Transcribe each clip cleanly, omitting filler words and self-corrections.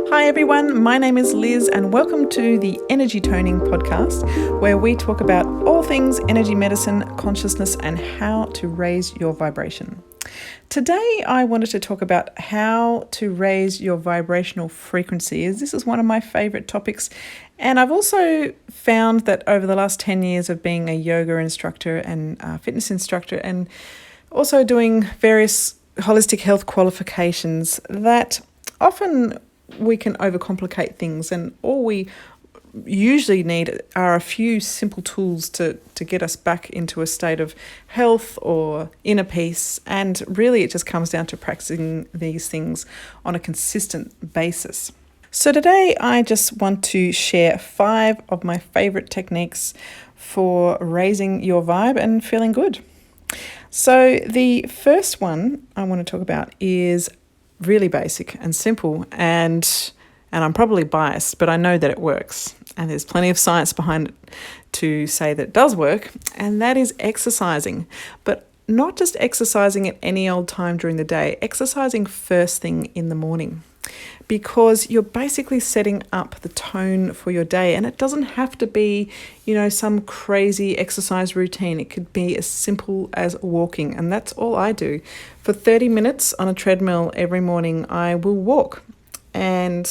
Hi everyone, my name is Liz and welcome to the Energy Toning podcast, where we talk about all things energy medicine, consciousness, and how to raise your vibration. Today I wanted to talk about how to raise your vibrational frequency, as this is one of my favorite topics. And I've also found that over the last 10 years of being a yoga instructor and fitness instructor, and also doing various holistic health qualifications, that often we can overcomplicate things, and all we usually need are a few simple tools to get us back into a state of health or inner peace. And really it just comes down to practicing these things on a consistent basis. So today I just want to share 5 of my favorite techniques for raising your vibe and feeling good. So the first one I want to talk about is really basic and simple, and I'm probably biased, but I know that it works, and there's plenty of science behind it to say that it does work, and that is exercising. But not just exercising at any old time during the day, exercising first thing in the morning, because you're basically setting up the tone for your day. And it doesn't have to be, some crazy exercise routine. It could be as simple as walking, and that's all I do. For 30 minutes on a treadmill every morning, I will walk. And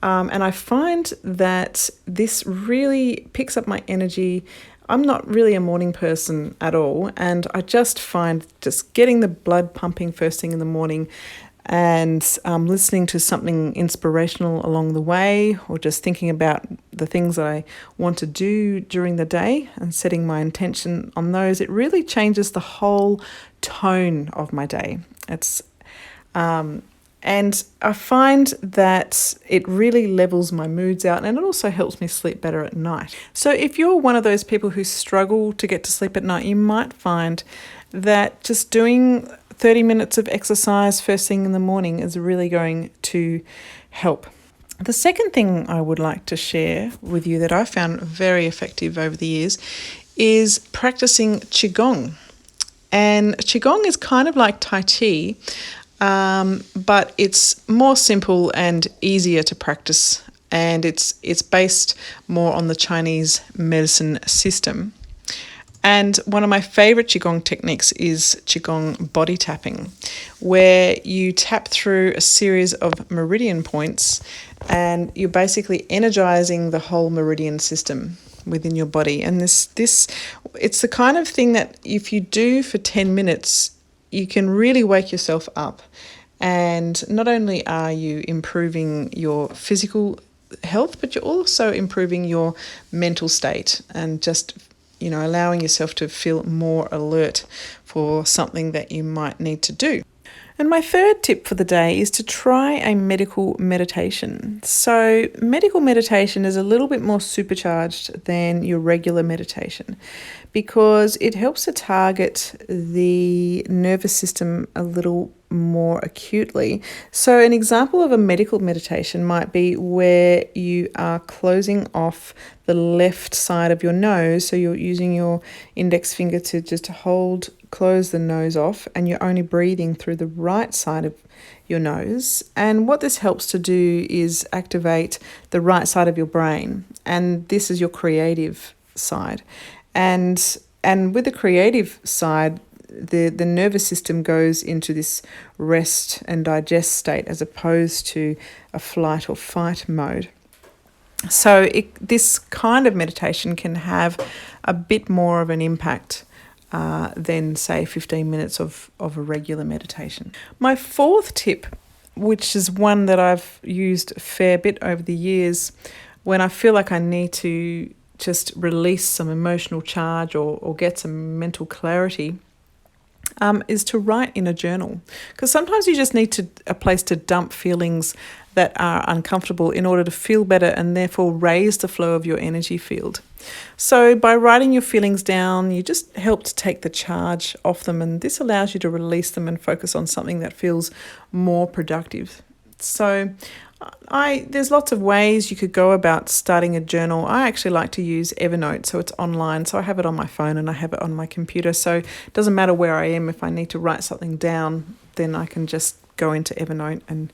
I find that this really picks up my energy. I'm not really a morning person at all, and I just find just getting the blood pumping first thing in the morning and listening to something inspirational along the way, or just thinking about the things that I want to do during the day and setting my intention on those, it really changes the whole tone of my day. And I find that it really levels my moods out, and it also helps me sleep better at night. So if you're one of those people who struggle to get to sleep at night, you might find that just doing 30 minutes of exercise first thing in the morning is really going to help. The second thing I would like to share with you that I found very effective over the years is practicing Qigong. And Qigong is kind of like Tai Chi, but it's more simple and easier to practice, and it's based more on the Chinese medicine system. And one of my favorite Qigong techniques is Qigong body tapping, where you tap through a series of meridian points and you're basically energizing the whole meridian system within your body. And this it's the kind of thing that if you do for 10 minutes, you can really wake yourself up. And not only are you improving your physical health, but you're also improving your mental state and just allowing yourself to feel more alert for something that you might need to do. And my third tip for the day is to try a medical meditation. So medical meditation is a little bit more supercharged than your regular meditation because it helps to target the nervous system a little more acutely. So an example of a medical meditation might be where you are closing off the left side of your nose. So you're using your index finger to just close the nose off, and you're only breathing through the right side of your nose. And what this helps to do is activate the right side of your brain, and this is your creative side. And with the creative side, the nervous system goes into this rest and digest state as opposed to a flight or fight mode. So this kind of meditation can have a bit more of an impact than, say, 15 minutes of a regular meditation. My fourth tip, which is one that I've used a fair bit over the years when I feel like I need to just release some emotional charge or get some mental clarity, is to write in a journal. Because sometimes you just need a place to dump feelings that are uncomfortable in order to feel better and therefore raise the flow of your energy field. So by writing your feelings down, you just help to take the charge off them, and this allows you to release them and focus on something that feels more productive. So there's lots of ways you could go about starting a journal. I actually like to use Evernote, so it's online. So I have it on my phone and I have it on my computer. So it doesn't matter where I am. If I need to write something down, then I can just go into Evernote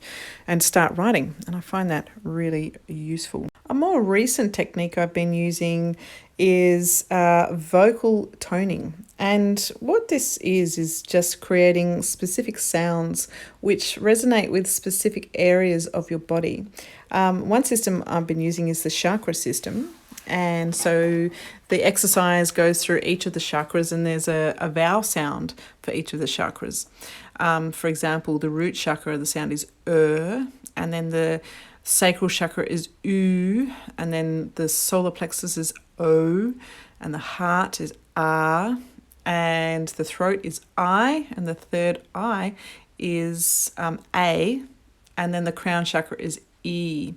and start writing. And I find that really useful. A more recent technique I've been using is vocal toning. And what this is just creating specific sounds which resonate with specific areas of your body. One system I've been using is the chakra system. And so the exercise goes through each of the chakras, and there's a vowel sound for each of the chakras. For example, the root chakra, the sound is and then the sacral chakra is U, and then the solar plexus is O, and the heart is A, and the throat is I, and the third eye is A, and then the crown chakra is E.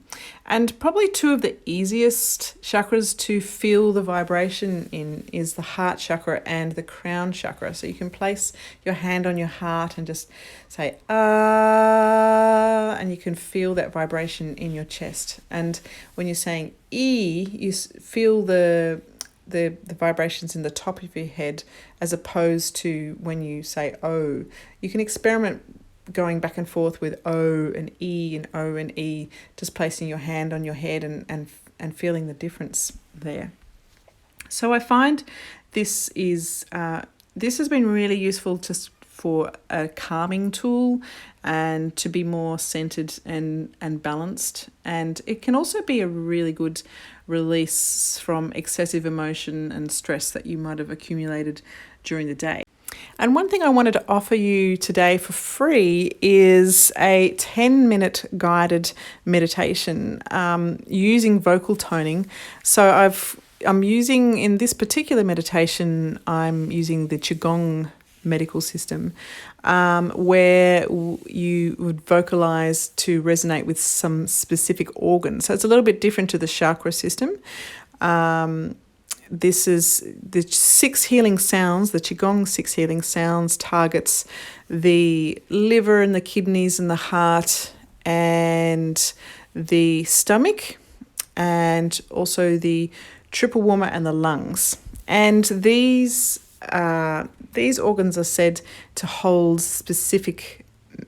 And probably two of the easiest chakras to feel the vibration in is the heart chakra and the crown chakra. So you can place your hand on your heart and just say ah, and you can feel that vibration in your chest. And when you're saying E, you feel the vibrations in the top of your head, as opposed to when you say O. You can experiment going back and forth with O and E, just placing your hand on your head and feeling the difference there. So I find this has been really useful just for a calming tool and to be more centered and balanced. And it can also be a really good release from excessive emotion and stress that you might have accumulated during the day. And one thing I wanted to offer you today for free is a 10-minute guided meditation using vocal toning. So I'm using, in this particular meditation, I'm using the Gong medical system, where you would vocalize to resonate with some specific organ. So it's a little bit different to the chakra system. This is the 6 healing sounds, the Qigong 6 healing sounds targets the liver and the kidneys and the heart and the stomach, and also the triple warmer and the lungs. And these organs are said to hold specific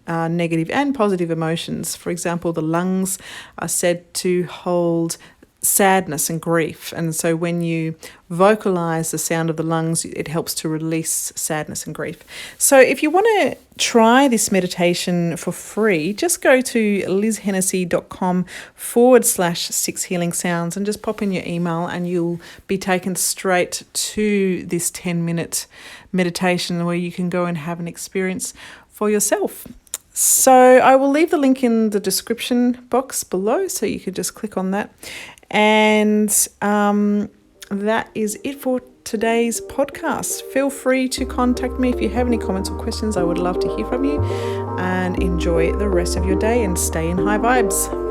negative and positive emotions. For example, the lungs are said to hold sadness and grief, and so when you vocalize the sound of the lungs, it helps to release sadness and grief. So if you want to try this meditation for free, just go to lizhennessy.com/6 healing sounds and just pop in your email, and you'll be taken straight to this 10-minute meditation where you can go and have an experience for yourself. So I will leave the link in the description box below, so you can just click on that. And that is it for today's podcast. Feel free to contact me if you have any comments or questions. I would love to hear from you, and enjoy the rest of your day and stay in high vibes.